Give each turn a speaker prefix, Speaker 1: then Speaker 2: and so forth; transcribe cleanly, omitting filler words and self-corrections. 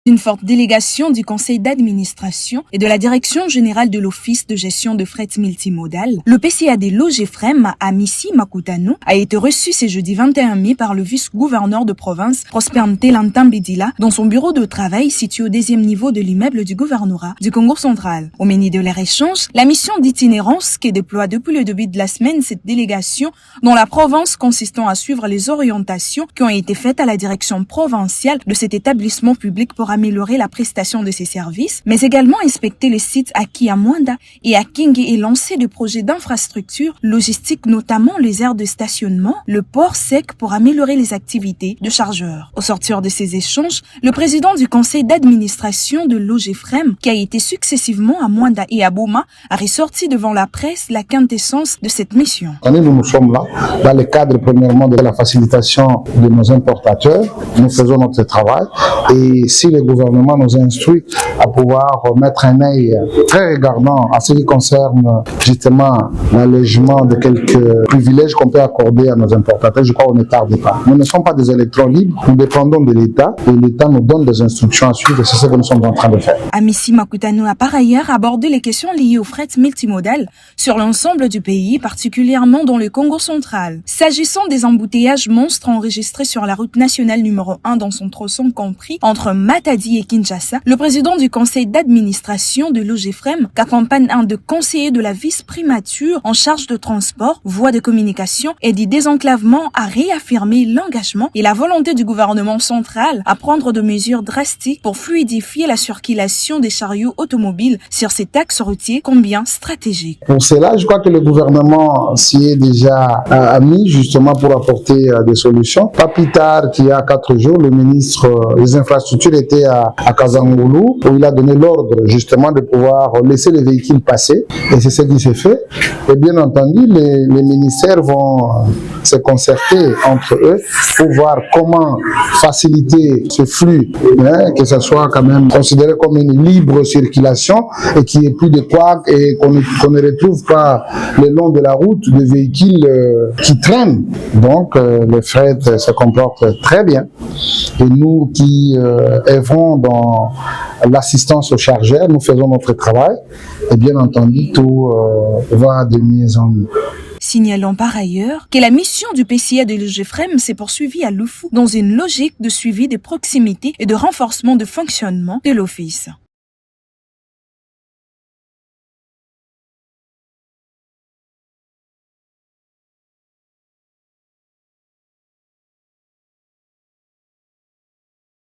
Speaker 1: Une forte délégation du conseil d'administration et de la direction générale de l'office de gestion de fret multimodal, le PCA des Logefrem, Amissi Makutano, a été reçu ce jeudi 21 mai par le vice-gouverneur de province Prosper Ntelantambedila dans son bureau de travail situé au 2e niveau de l'immeuble du gouvernorat du Congo central. Au menu de leur échange, la mission d'itinérance qui déploie depuis le début de la semaine cette délégation dans la province consistant à suivre les orientations qui ont été faites à la direction provinciale de cet établissement public pour améliorer la prestation de ses services, mais également inspecter les sites à Kiamwanda et à Kingi et lancer des projets d'infrastructure logistique, notamment les aires de stationnement, le port sec pour améliorer les activités de chargeurs. Au sortir de ces échanges, le président du conseil d'administration de Logefrem, qui a été successivement à Mwanda et à Boma, a ressorti devant la presse la quintessence de cette mission.
Speaker 2: Nous sommes là dans le cadre premièrement de la facilitation de nos importateurs. Nous faisons notre travail et si le gouvernement nous instruit à pouvoir mettre un œil très regardant à ce qui concerne justement l'allègement de quelques privilèges qu'on peut accorder à nos importateurs, je crois qu'on ne tarde pas. Nous ne sommes pas des électrons libres, nous dépendons de l'État et l'État nous donne des instructions à suivre et c'est ce que nous sommes en train de faire.
Speaker 1: Amissi Makutano a par ailleurs abordé les questions liées au fret multimodal sur l'ensemble du pays, particulièrement dans le Congo central. S'agissant des embouteillages monstres enregistrés sur la route nationale numéro 1 dans son tronçon compris entre Matadi et Kinshasa, le président du conseil d'administration de Logefrem, qu'accompagne un des conseillers de la vice-primature en charge de transport, voies de communication et du désenclavement, a réaffirmé l'engagement et la volonté du gouvernement central à prendre de mesures drastiques pour fluidifier la circulation des chariots automobiles sur cet axe routier combien stratégique.
Speaker 2: Pour cela, je crois que le gouvernement s'y est déjà mis justement pour apporter des solutions. Pas plus tard qu'il y a 4 jours, le ministre des infrastructures était à Kazangoulou où il a donné l'ordre justement de pouvoir laisser les véhicules passer et c'est ce qui s'est fait. Et bien entendu, les ministères vont se concerter entre eux pour voir comment faciliter ce flux, que ce soit quand même considéré comme une libre circulation et qu'il n'y ait plus de couacs et qu'on ne retrouve pas le long de la route des véhicules qui traînent. Donc le fret se comporte très bien et nous qui œuvrons dans l'assistance aux chargeurs, nous faisons notre travail et bien entendu tout va de mieux en mieux.
Speaker 1: Signalons par ailleurs que la mission du PCA de Logefrem s'est poursuivie à Lufou dans une logique de suivi de proximité et de renforcement de fonctionnement de l'office.